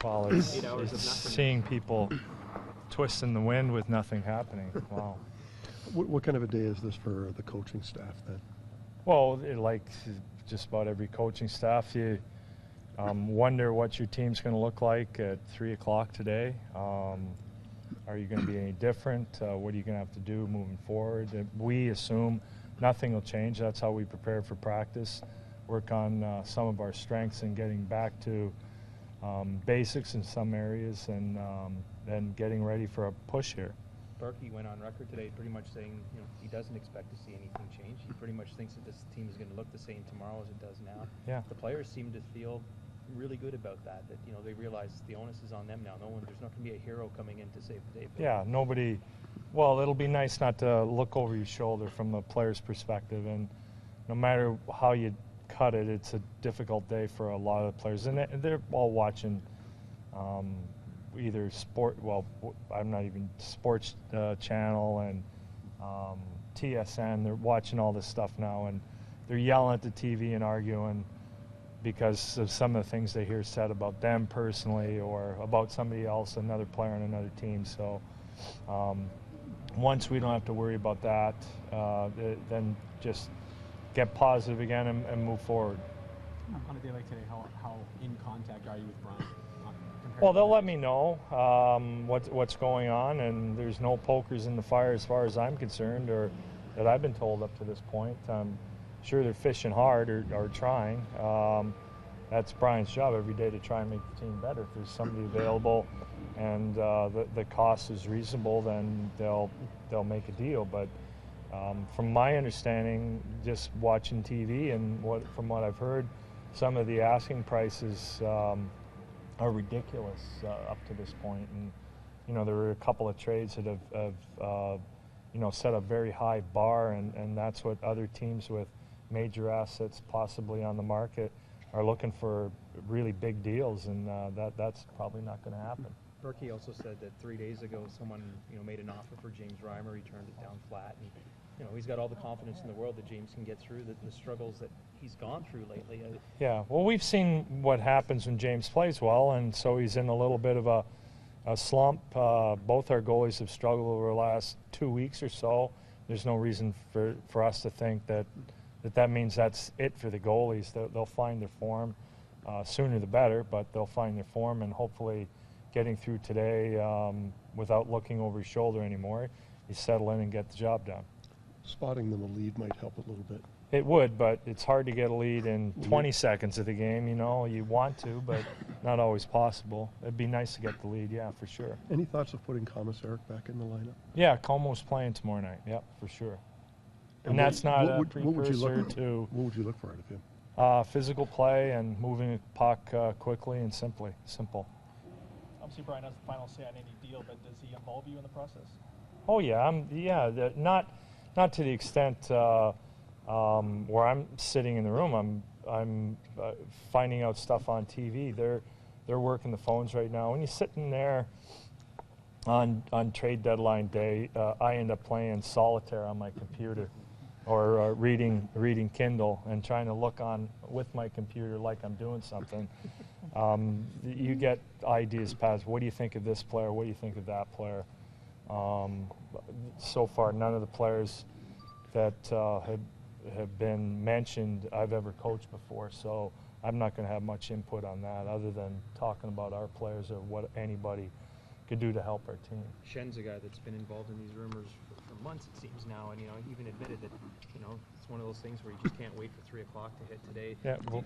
Well, it's seeing people twist in the wind with nothing happening. Wow. What kind of a day is this for the coaching staff then? Well, like just about every coaching staff, you wonder what your team's going to look like at 3 o'clock today. Are you going to be any different? What are you going to have to do moving forward? We assume nothing will change. That's how we prepare for practice, work on some of our strengths and getting back to basics in some areas, and then getting ready for a push here. Berkey went on record today pretty much saying, he doesn't expect to see anything change. He pretty much thinks that this team is going to look the same tomorrow as it does now. Yeah. The players seem to feel really good about that they realize the onus is on them now. There's not going to be a hero coming in to save the day. Yeah, nobody. Well, it'll be nice not to look over your shoulder from the player's perspective, and no matter how you cut it, it's a difficult day for a lot of the players, and they're all watching either sport. Well, I'm not even Sports Channel and TSN. They're watching all this stuff now, and they're yelling at the TV and arguing because of some of the things they hear said about them personally or about somebody else, another player on another team. So once we don't have to worry about that, then just get positive again and move forward. On a day like today, how in contact are you with Brian? Well, they'll let me know what's going on, and there's no pokers in the fire as far as I'm concerned, or that I've been told up to this point. I'm sure they're fishing hard or trying. That's Brian's job every day, to try and make the team better. If there's somebody available and the cost is reasonable, then they'll make a deal. But from my understanding, just watching TV and from what I've heard, some of the asking prices are ridiculous up to this point. And there were a couple of trades that have set a very high bar, and that's what other teams with major assets possibly on the market are looking for, really big deals, and that's probably not going to happen. Berkey also said that 3 days ago someone made an offer for James Reimer. He turned it down flat, and he's got all the confidence in the world that James can get through the struggles that he's gone through lately. Yeah, well, we've seen what happens when James plays well, and so he's in a little bit of a slump. Both our goalies have struggled over the last 2 weeks or so. There's no reason for us to think that means that's it for the goalies. They'll find their form. Sooner the better, but they'll find their form, and hopefully getting through today without looking over his shoulder anymore, you settle in and get the job done. Spotting them a lead might help a little bit. It would, but it's hard to get a lead in 20 seconds of the game. You want to, but not always possible. It'd be nice to get the lead, yeah, for sure. Any thoughts of putting Komisarek back in the lineup? Yeah, Como's playing tomorrow night, yep, for sure. And that's not a precursor to... What would you look for out of him? Physical play and moving the puck quickly and simple. Obviously, Brian has the final say on any deal, but does he involve you in the process? Oh yeah, not to the extent where I'm sitting in the room. I'm finding out stuff on TV. They're working the phones right now. When you're sitting there on trade deadline day, I end up playing solitaire on my computer, or reading Kindle and trying to look on with my computer like I'm doing something. You get ideas past, what do you think of this player? What do you think of that player? So far, none of the players that have been mentioned I've ever coached before, so I'm not going to have much input on that other than talking about our players or what anybody could do to help our team. Schen's a guy that's been involved in these rumors for months, it seems now, and he even admitted that it's one of those things where you just can't wait for 3 o'clock to hit today. Yeah, well,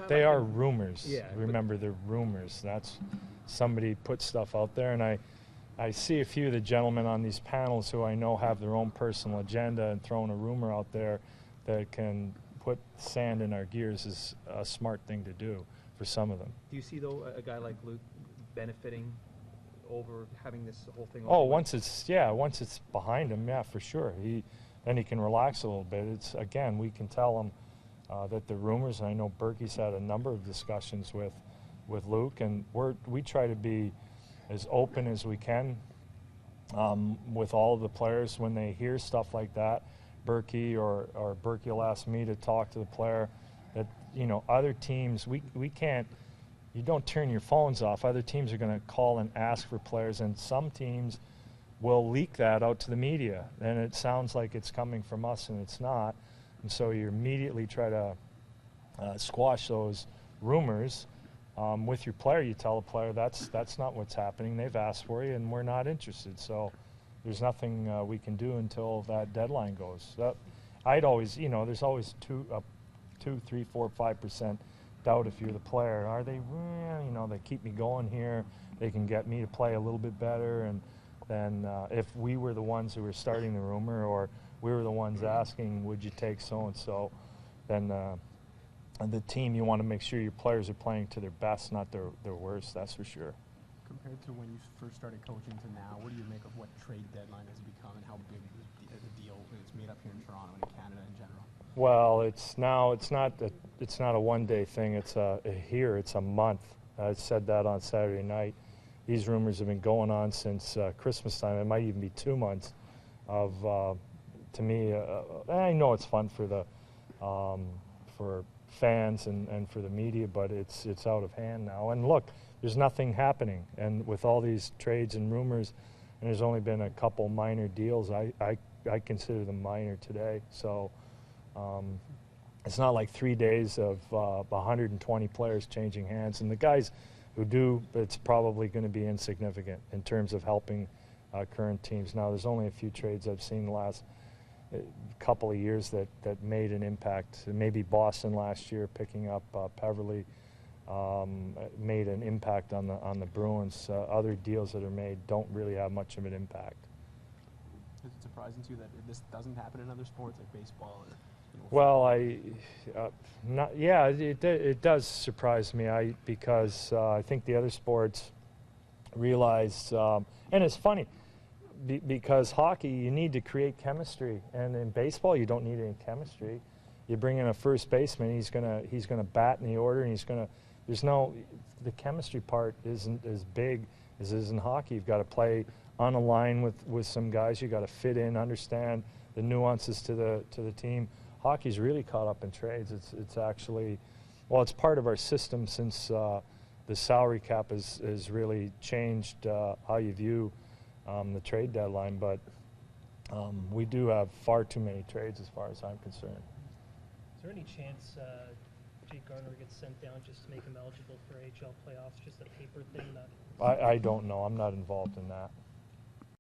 they are rumors. Yeah, remember, they're rumors. That's somebody put stuff out there, and I see a few of the gentlemen on these panels who I know have their own personal agenda, and throwing a rumor out there that can put sand in our gears is a smart thing to do for some of them. Do you see, though, a guy like Luke benefiting over having this whole thing? Once it's behind him, yeah, for sure. Then he can relax a little bit. It's, again, we can tell him that the rumors, and I know Berkey's had a number of discussions with Luke, and we try to be as open as we can with all of the players when they hear stuff like that. Berkey or Berkey will ask me to talk to the player that, other teams, we can't you don't turn your phones off. Other teams are going to call and ask for players, and some teams will leak that out to the media, and it sounds like it's coming from us, and it's not. And so you immediately try to squash those rumors. With your player, you tell the player that's not what's happening. They've asked for you, and we're not interested. So there's nothing we can do until that deadline goes. I'd always, there's always 2, 3, 4, 5% doubt if you're the player. Are they? Well, they keep me going here. They can get me to play a little bit better. And then if we were the ones who were starting the rumor, or we were the ones asking, would you take so and so, then the team, you want to make sure your players are playing to their best, not their worst. That's for sure. Compared to when you first started coaching to now, what do you make of what trade deadline has become and how big the deal is made up here in Toronto and in Canada in general? Well, it's not a one-day thing. It's a month. I said that on Saturday night. These rumors have been going on since Christmas time. It might even be 2 months. To me, I know it's fun for for fans and for the media, but it's out of hand now. And look, there's nothing happening. And with all these trades and rumors, and there's only been a couple minor deals, I consider them minor today. So it's not like 3 days of 120 players changing hands. And the guys who do, it's probably going to be insignificant in terms of helping current teams. Now, there's only a few trades I've seen the last couple of years that made an impact. Maybe Boston last year picking up Peverley made an impact on the Bruins. Other deals that are made don't really have much of an impact. Is it surprising to you that this doesn't happen in other sports like baseball? Or, well, it does surprise me. Because I think the other sports realize, and it's funny. Because hockey, you need to create chemistry, and in baseball, you don't need any chemistry. You bring in a first baseman; he's gonna bat in the order, and the chemistry part isn't as big as it is in hockey. You've got to play on a line with some guys. You've got to fit in, understand the nuances to the team. Hockey's really caught up in trades. It's actually, well, it's part of our system since the salary cap has really changed how you view the trade deadline, but we do have far too many trades as far as I'm concerned. Is there any chance Jake Gardiner gets sent down just to make him eligible for AHL playoffs, just a paper thing? I don't know. I'm not involved in that.